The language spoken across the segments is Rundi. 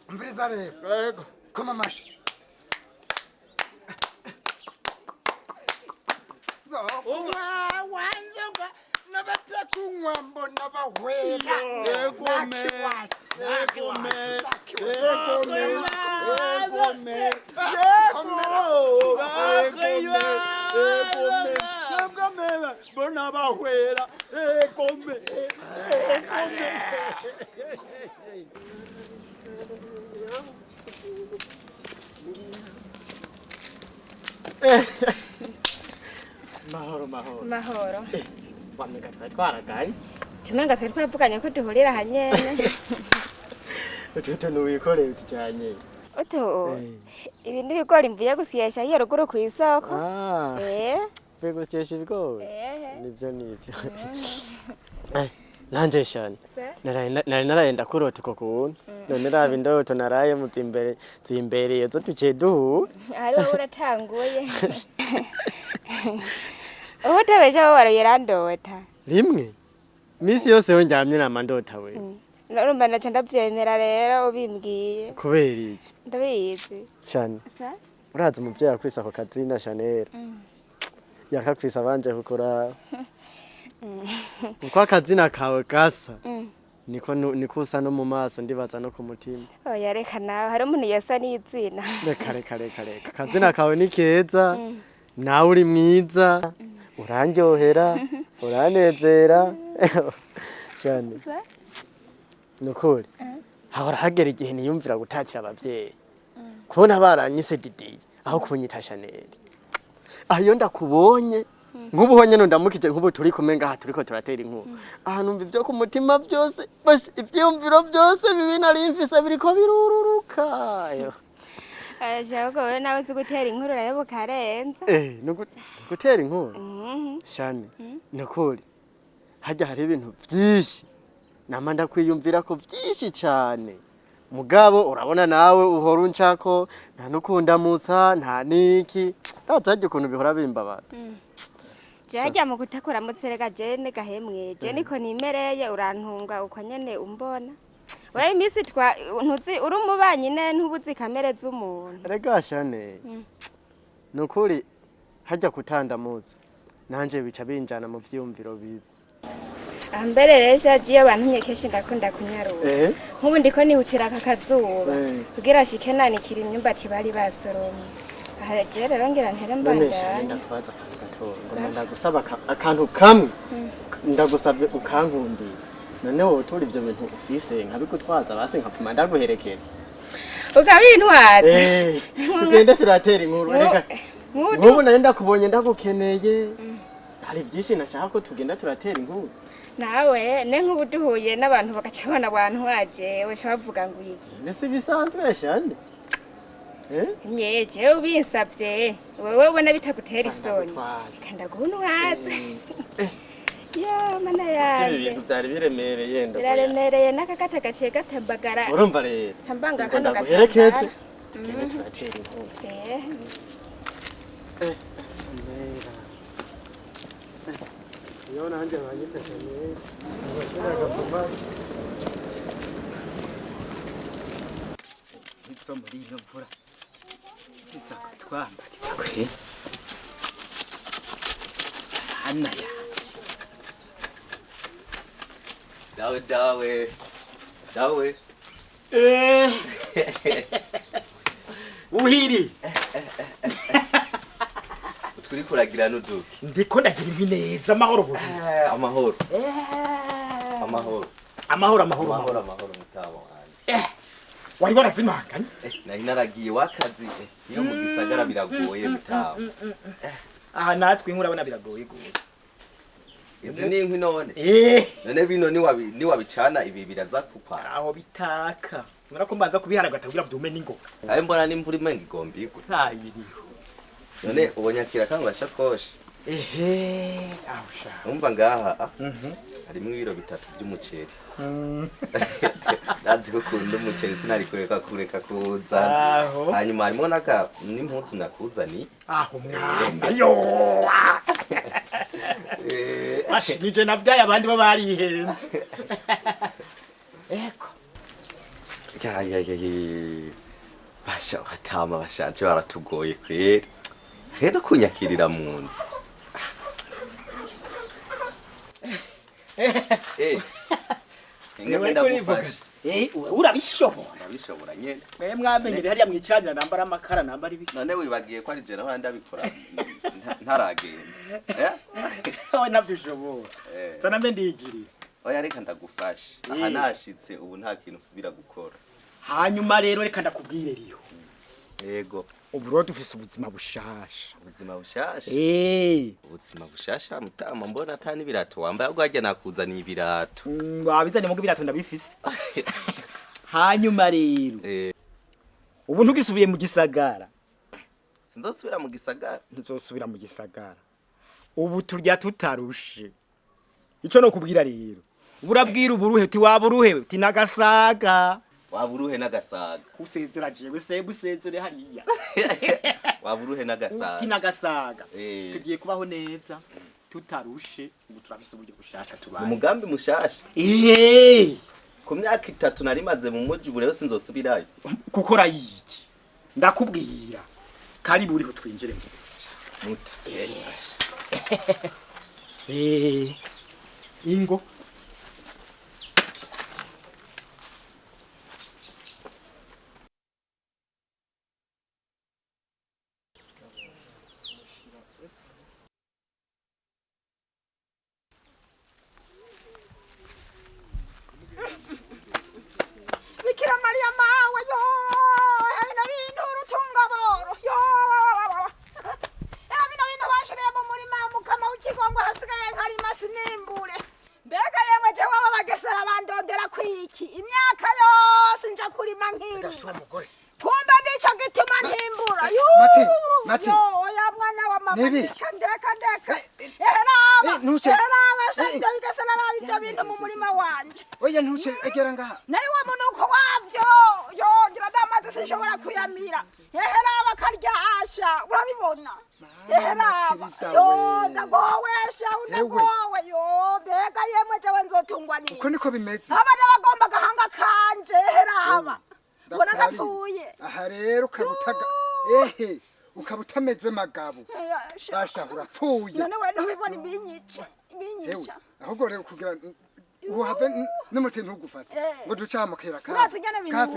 Mfrisare. Ecco. Come mash. So, wanzoga nabata kumwambo nabawela. Mahoro. Wamenga twatwaraganye. Kimenga twari twavuganye ko duhurira hanyene. Ututo nuwikoreye utujanye. Oto. Ibi n'ibigori mvuye gusyesha hiyo ruguru ku isoko. Mvuye gusyesha ibigori. Nivyo. Nanje shani. Naraye kurota uko kuntu. None raba indoto naraye mu zimbereye zo tuciye duhura. Ari wowe uratanguye. Utebeje aho warayirandota. Rimwe. Misi yose ho njamye namandota we. Narumva naca ndavyemera rero ubimbwiye. Kubera iki? Ndabizi. Shani. Sa? Uraza umuvyeyi akwisa ako kazina Chanel. Yakakwisa banje kukora. Uko akazina kawe gasa. Niko usa no mu maso ndibaza no ku mutima. Oya reka nawe hari umuntu yasa n'izina. Reka. Akazina kawe ni keza. Nawe uri mwiza. Urandyohera. Uranezera. Shani. Nukuri. Hahora hagera igihe niyumvira gutatira abavyeyi. Kubona baranyise Didi aho kunyita Chanel. Ayo ndakubonye. Nk'ubuhonye no ndamukije nk'ubu turi kumenga aha turiko turatera inkuru. Aha numva ibyo ku mutima byose, ivyumviro byose bibi nari mfise biriko birururuka. Ashaka ko nawe sigutera inkuru rayoboka arenza. Gutera inkuru. Shani, nukuri. Hajya hari ibintu byinshi. Namanda kwiyumvira ko byinshi cyane. Mugabo urabona nawe uhora uncako nta nukundamutsa nta niki. Ntazaje kuntu bihora bimbabaza. Jajya mu gutakura mutserega jene gahemwe je niko nimereye urantunga uko nyene umbona wewe imisi ntuzi uri umubanyi ne ntubuzi kamere z'umuntu rega Shane nukuri hajya kutandamuza nanje bica binjana mu vyumviro bibi ambere resha jiye abantu nyekeshi ndakunda kunyaruka nkubu ndiko nihutira kakazuba kugira shike nanikira imyumbati bari basoromye aha je rero ngira ntere mbandanya ndagusaba akantu kamwe ndagusabye ukankundi none wowe tori ibyo bintu ufise nkabigutwaza basi nkapfuma ndaguherekeza ukabintwaza tugende turatera inkuru reka nk'ubu nari ndakubonye ndagukeneye hari byinshi nashaka ko tugenda turatera inkuru nawe ne nk'ubu duhuye n'abantu bagacabona abantu waje wewe bavuga ngo iki nese bisanzwe Shane Nyeje ubinsavye wewe ubona bitagutera isoni kanda guntwaza ya mana yaje ibintu byari biremereye biraremereye nakagata gace gatambagara urumva rero cambanga kano gatambagara turatera inkuru yo nanje banyitanye abasiraga Itso muri ino mvura twamba kitsakwera Anna ya dawe uhiri turi kuragira nuduki ndiko ndagira ibineza amahoro buri amahoro mutabo wari warazimanganye nari naragiye wakazi iyo mu gisagara biragoye mutabo aha natwe nkurabona biragoye gose izi ni inkwi none bino ni wabicana ibi biraza kukwara aho bitaka mura ko mbanza kubiharagata kugira byume n'ingoga ayo mbona n'imvura imenga igombirwe ntayiriho none ubonyakira kangwa shakoshi ahusha umva ngaha harimo ibiro 3 by'umuceri nazi ko kunda umuceri sinari kureka kuza hanyuma harimo n'imputu nakuzani aho mwana yo ashije navyaye abandi bo barihenze eko basha batama bashanje baratugoye kweri rero kunyakirira mu nzu ingeme ndagufasha urabishobora nyene mwamenyere hariya mwicanira nambara amakara nambara ibi none wibagiye ko ari je naho ndabikora ntaragenda we navyishobora zana mbe ndigirira oya reka ndagufasha aha nashitse ubu nta kintu usubira gukora hanyuma rero reka ndakubwire riho yego ubu rero dufise ubuzima bushasha ubuzima bushasha mutama mbona atani birato wambaye ubwo nakuzaniye ibirato wabizanye mugo ibirato ndabifise hanyuma rero ubu ntugisubiye mu gisagara sinzosubira mu gisagara ntuzosubira mu gisagara ubu turya tutarushe ico no kubwira rero urabwira uburuhe ti waburuhe ti nagasaga waburuhe n'agasaga usezera jewe sebu sezere hariya waburuhe n'agasaga ti nagasaga tugiye kubaho neza tutarushe ubu turafise uburyo bushasha tubaye umugambi mushasha ku myaka 3 narimaze mu muji bure wese nzosubirayo gukora yiki ndakubwira kari buri ko twinjire mu muta ingo Bikira Maria mawe yo hena bintu rutungaboro yo bino bintu bashiriye mu murima mukama w'ikigongo hasigaye nkari masinimbure mbega yemwe je waba bagesera bandondera kwiki imyaka yose nja kurima nkiri kumbe ndico gituma ntimbura yo Mati ya mwana wa mama ndeka eraba sanje bigesera nabi ibyo bintu mu murima wanje oya ntuce egera ngaha nayo wa munuko wavyo yo gira damaze sinshobora kuyamira eraba karya asha urabibona eraba yo ndagowesha undagowe yo bega yemwe jewe nzotungwa ni uko niko bimeze abana bagomba gahanga kanje eraba bona napfuye aha rero ukabutaga ukabutameze magabo basha urapfuye none we ntubibona ibinyica ahubwo rero kugira uhave n'umuti ntugufata ngo ducamukira kafi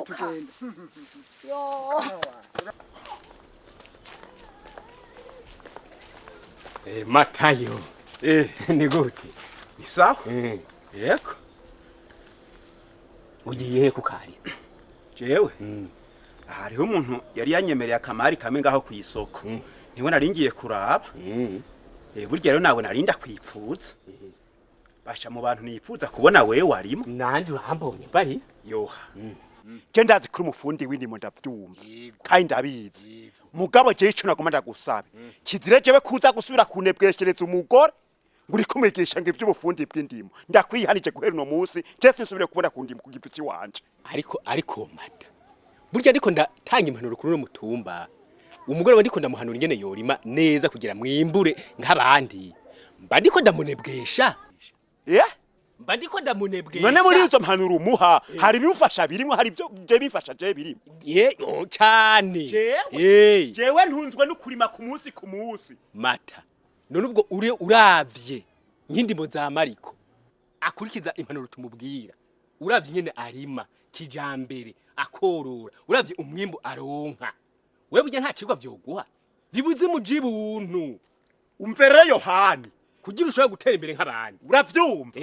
tugenda yo Matayo ni gute ni sawa yego ugiye he kukaritsa jewe hariho umuntu yari yanyemereye akamari kamwe ngaho ku isoko niwe naringiye kuraba burya rero nawe narinda kwipfuza basha mu bantu nipfuza kubona wewe warimo nanje urambonye bari yoha je ndazi kuri umufundi w'indimo ndavyumva kandi ndabizi mugabo je ico nagoma ndagusabe kizire jewe kuza gusubira kunebweshereza umugore nguri kumegesha ngo ivy'ubufundi bw'indimo ndakwihanije guhera no munsi je sinsubire kubona ku ndimo ku gipfuci wanje ariko mata burya ndiko ndatanga impanuro kuri no mutumba umugore wa ndiko ndamuhanura ingene yorima neza kugira mwimbure nk'abandi mba ndiko ndamunebwesha mba ndiko ndamunebwesha none muri izo mpanuro umuha hari bimufasha birimo hari byo je bifasha je birimo cyane jewe ntunzwe no kurima ku munsi mata none ubwo uravye nk'indimo za Mariko akurikiza impanuro tumubwira uravye nyene arima kijambere akorora uravye umwimbu aronka wewe burya nta cigwa vyoguha bibuze mu jibuntu umvere Yohani kugira ushobora gutera imbere nk'abandi uravyumva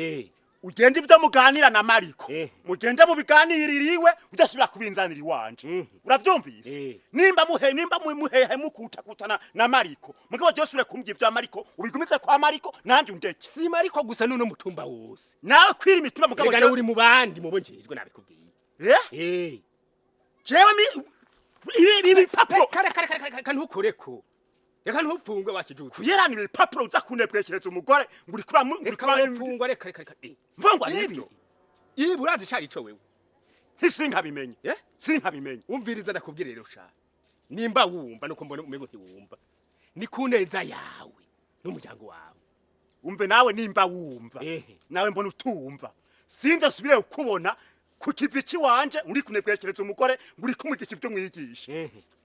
ugende ivyo muganira na Mariko mugende mu biganiririwe udasubira kubinzanira iwanje uravyumvise nimba muhehe mukutakutana na Mariko mugabo josure kumbye ivyo Mariko ubigumize kwa Mariko nanje undeke si Mariko gusa nuno mutumba wose nawe kwira imitima mugabo je uri mu bandi mubonjejwe nabikubwiye jewe ibi papuro kare ntukoreko reka ntupfungwe wakijuta kuyeranira ibipapuro uza kunebwekereza umugore nguri kura mfungwa reka mvungwa nibyo ibi urazi cyari ico wewe sinkabimenye sinkabimenye umviriza nakubwire rero sha nimba wumva nuko mbona umego ntiwumva ni kuneza yawe n'umuryango wawe umve nawe nimba wumva nawe mbona utumva sinza subire ukubona ku kivi ciwanje uri kunebwekereza umugore nguri kumwigisha ivyo mwigisha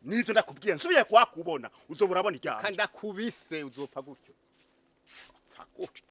nivyo ndakubwiye nsubiye kwakubona uzobura abona iryanje kandi akubise uzopfa gutyo pfa gutyo